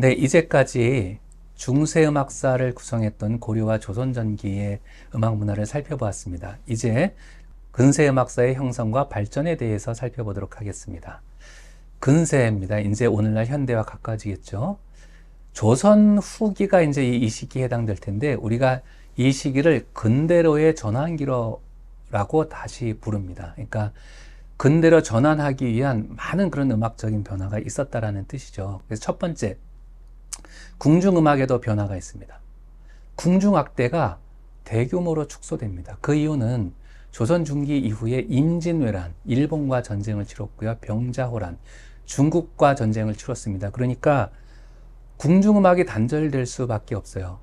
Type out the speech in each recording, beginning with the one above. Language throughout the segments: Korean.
네, 이제까지 중세 음악사를 구성했던 고려와 조선 전기의 음악 문화를 살펴보았습니다. 이제 근세 음악사의 형성과 발전에 대해서 살펴보도록 하겠습니다. 근세입니다. 이제 오늘날 현대와 가까워지겠죠. 조선 후기가 이제 이 시기에 해당될 텐데 우리가 이 시기를 근대로의 전환기로라고 다시 부릅니다. 그러니까 근대로 전환하기 위한 많은 그런 음악적인 변화가 있었다라는 뜻이죠. 그래서 첫 번째, 궁중음악에도 변화가 있습니다. 궁중악대가 대규모로 축소됩니다. 그 이유는 조선 중기 이후에 임진왜란, 일본과 전쟁을 치렀고요. 병자호란, 중국과 전쟁을 치렀습니다. 그러니까 궁중음악이 단절될 수밖에 없어요.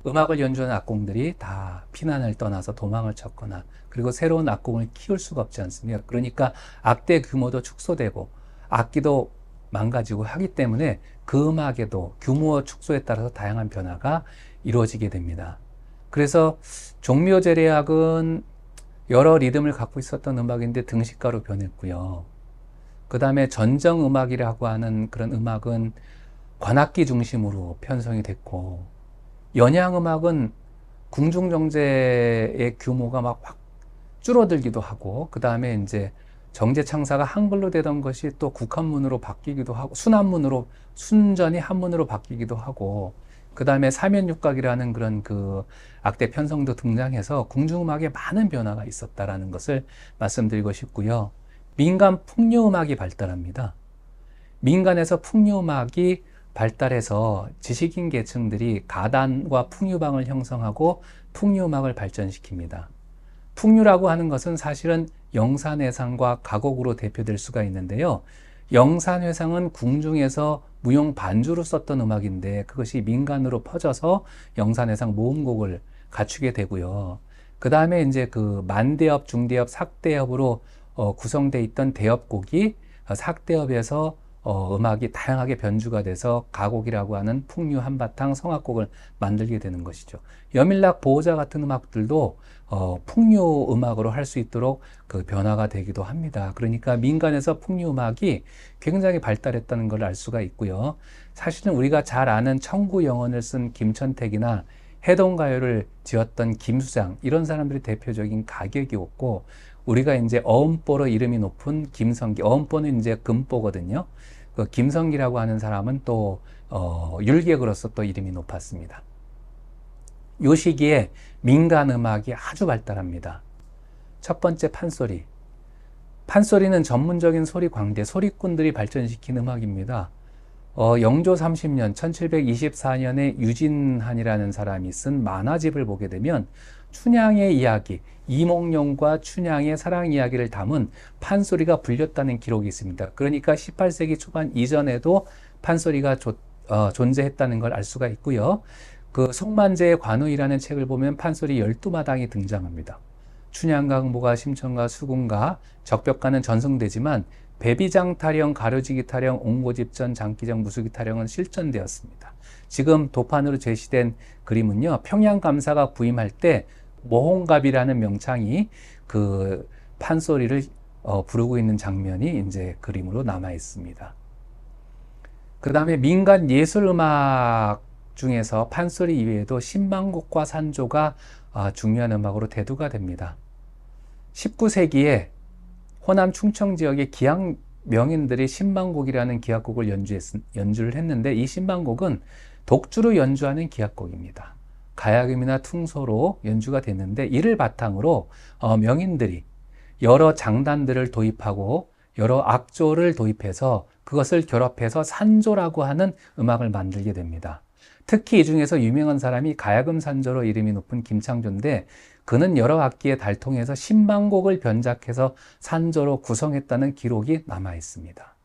음악을 연주하는 악공들이 다 피난을 떠나서 도망을 쳤거나 그리고 새로운 악공을 키울 수가 없지 않습니까? 그러니까 악대 규모도 축소되고 악기도 망가지고 하기 때문에 그 음악에도 규모 축소에 따라서 다양한 변화가 이루어지게 됩니다. 그래서 종묘제례악은 여러 리듬을 갖고 있었던 음악인데 등식가로 변했고요. 그 다음에 전정음악이라고 하는 그런 음악은 관악기 중심으로 편성이 됐고, 연양음악은 궁중정제의 규모가 막 확 줄어들기도 하고, 그 다음에 이제 정제창사가 한글로 되던 것이 또 국한문으로 바뀌기도 하고, 순한문으로, 순전히 한문으로 바뀌기도 하고, 그 다음에 사면육각이라는 그런 그 악대 편성도 등장해서 궁중음악에 많은 변화가 있었다라는 것을 말씀드리고 싶고요. 민간 풍류음악이 발달합니다. 민간에서 풍류음악이 발달해서 지식인 계층들이 가단과 풍류방을 형성하고 풍류음악을 발전시킵니다. 풍류라고 하는 것은 사실은 영산회상과 가곡으로 대표될 수가 있는데요. 영산회상은 궁중에서 무용 반주로 썼던 음악인데 그것이 민간으로 퍼져서 영산회상 모음곡을 갖추게 되고요. 그 다음에 이제 그 만대엽, 중대엽, 삭대엽으로 구성되어 있던 대엽곡이 삭대엽에서 음악이 다양하게 변주가 돼서 가곡이라고 하는 풍류 한바탕 성악곡을 만들게 되는 것이죠. 여밀락 보호자 같은 음악들도 풍류 음악으로 할 수 있도록 그 변화가 되기도 합니다. 그러니까 민간에서 풍류 음악이 굉장히 발달했다는 걸 알 수가 있고요. 사실은 우리가 잘 아는 청구 영언을 쓴 김천택이나 해동가요를 지었던 김수장 이런 사람들이 대표적인 가객이었고 우리가 이제 어음보로 이름이 높은 김성기, 어음보는 이제 금보거든요. 그 김성기라고 하는 사람은 또 율객으로서 또 이름이 높았습니다. 이 시기에 민간 음악이 아주 발달합니다. 첫 번째 판소리. 판소리는 전문적인 소리 광대, 소리꾼들이 발전시킨 음악입니다. 영조 30년, 1724년에 유진한이라는 사람이 쓴 만화집을 보게 되면 춘향의 이야기, 이몽룡과 춘향의 사랑 이야기를 담은 판소리가 불렸다는 기록이 있습니다. 그러니까 18세기 초반 이전에도 판소리가 존재했다는 걸 알 수가 있고요. 그 송만제의 관우이라는 책을 보면 판소리 12마당이 등장합니다. 춘향가, 흥보가, 심청가, 수궁가, 적벽가는 전승되지만 배비장 타령, 가려지기 타령, 옹고집전, 장기정, 무수기 타령은 실전되었습니다. 지금 도판으로 제시된 그림은요, 평양감사가 부임할 때 모홍갑이라는 명창이 그 판소리를 부르고 있는 장면이 이제 그림으로 남아 있습니다. 그 다음에 민간 예술음악 중에서 판소리 이외에도 신망곡과 산조가 중요한 음악으로 대두가 됩니다. 19세기에 호남 충청 지역의 기악 명인들이 신망곡이라는 기악곡을 연주를 했는데 이 신망곡은 독주로 연주하는 기악곡입니다. 가야금이나 퉁소로 연주가 됐는데 이를 바탕으로 명인들이 여러 장단들을 도입하고 여러 악조를 도입해서 그것을 결합해서 산조라고 하는 음악을 만들게 됩니다. 특히 이 중에서 유명한 사람이 가야금 산조로 이름이 높은 김창조인데 그는 여러 악기의 달통에서 신망곡을 변작해서 산조로 구성했다는 기록이 남아 있습니다.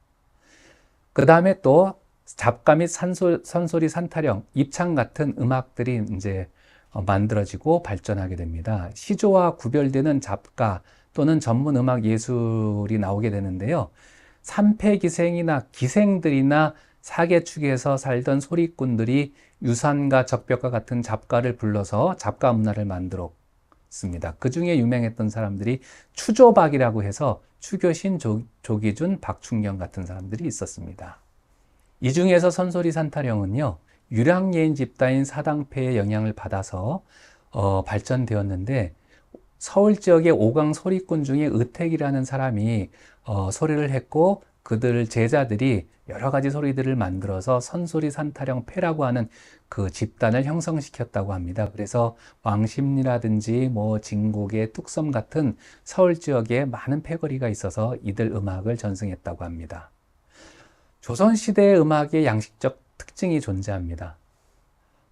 그 다음에 또 잡가 및 선소리, 산타령, 입창 같은 음악들이 이제 만들어지고 발전하게 됩니다. 시조와 구별되는 잡가 또는 전문 음악 예술이 나오게 되는데요. 삼패기생이나 기생들이나 사계축에서 살던 소리꾼들이 유산가, 적벽가 같은 잡가를 불러서 잡가 문화를 만들었습니다. 그 중에 유명했던 사람들이 추조박이라고 해서 추교신, 조기준, 박충경 같은 사람들이 있었습니다. 이 중에서 선소리 산타령은요, 유랑예인 집단인 사당패의 영향을 받아서 발전되었는데, 서울 지역의 오강 소리꾼 중에 의택이라는 사람이 소리를 했고, 그들 제자들이 여러 가지 소리들을 만들어서 선소리 산타령 패라고 하는 그 집단을 형성시켰다고 합니다. 그래서 왕십리라든지 뭐 진곡의 뚝섬 같은 서울 지역에 많은 패거리가 있어서 이들 음악을 전승했다고 합니다. 조선시대의 음악의 양식적 특징이 존재합니다.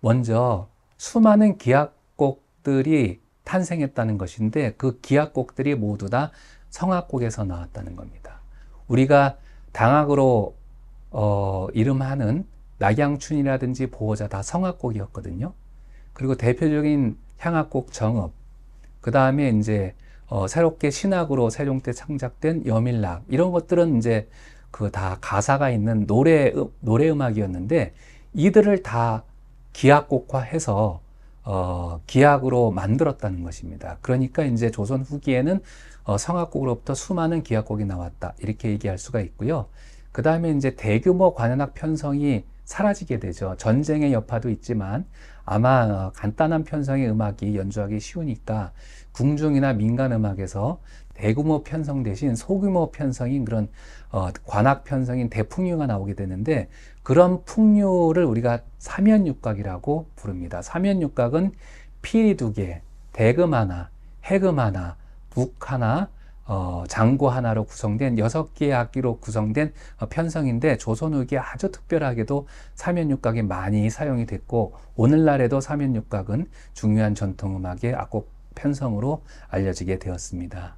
먼저 수많은 기악곡들이 탄생했다는 것인데 그 기악곡들이 모두 다 성악곡에서 나왔다는 겁니다. 우리가 당악으로 이름하는 낙양춘이라든지 보호자 다 성악곡이었거든요. 그리고 대표적인 향악곡 정읍, 그 다음에 이제 새롭게 신악으로 세종 때 창작된 여밀락, 이런 것들은 이제 그 다 가사가 있는 노래 음악이었는데 이들을 다 기악곡화해서 기악으로 만들었다는 것입니다. 그러니까 이제 조선 후기에는 성악곡으로부터 수많은 기악곡이 나왔다, 이렇게 얘기할 수가 있고요. 그 다음에 이제 대규모 관현악 편성이 사라지게 되죠. 전쟁의 여파도 있지만 아마 간단한 편성의 음악이 연주하기 쉬우니까 궁중이나 민간 음악에서 대규모 편성 대신 소규모 편성인 그런 관악 편성인 대풍류가 나오게 되는데, 그런 풍류를 우리가 사면육각이라고 부릅니다. 사면육각은 피리 2개, 대금 하나, 해금 하나, 북 하나, 장구 하나로 구성된 6개의 악기로 구성된 편성인데, 조선 후기에 아주 특별하게도 사면육각이 많이 사용이 됐고, 오늘날에도 사면육각은 중요한 전통음악의 악곡 편성으로 알려지게 되었습니다.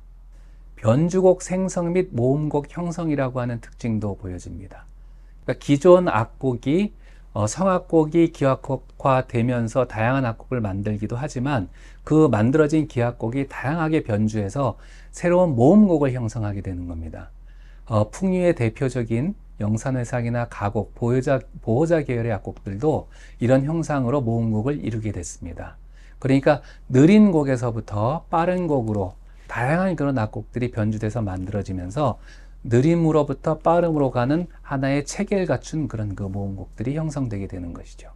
변주곡 생성 및 모음곡 형성이라고 하는 특징도 보여집니다. 그러니까 기존 악곡이 성악곡이 기악곡화되면서 다양한 악곡을 만들기도 하지만 그 만들어진 기악곡이 다양하게 변주해서 새로운 모음곡을 형성하게 되는 겁니다. 풍류의 대표적인 영산회상이나 가곡, 보호자 계열의 악곡들도 이런 형상으로 모음곡을 이루게 됐습니다. 그러니까 느린 곡에서부터 빠른 곡으로 다양한 그런 악곡들이 변주돼서 만들어지면서 느림으로부터 빠름으로 가는 하나의 체계를 갖춘 그런 그 모음곡들이 형성되게 되는 것이죠.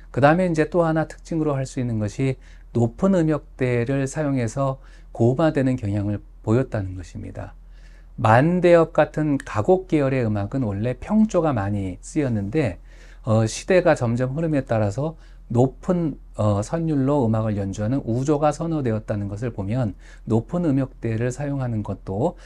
그 다음에 이제 또 하나 특징으로 할 수 있는 것이 높은 음역대를 사용해서 고음화되는 경향을 보였다는 것입니다. 만대엽 같은 가곡 계열의 음악은 원래 평조가 많이 쓰였는데 시대가 점점 흐름에 따라서 높은 선율로 음악을 연주하는 우조가 선호되었다는 것을 보면 높은 음역대를 사용하는 것도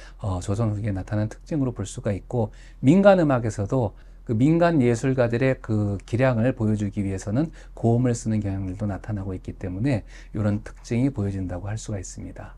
조선 후기에 나타난 특징으로 볼 수가 있고, 민간 음악에서도 그 민간 예술가들의 그 기량을 보여주기 위해서는 고음을 쓰는 경향들도 나타나고 있기 때문에 이런 특징이 보여진다고 할 수가 있습니다.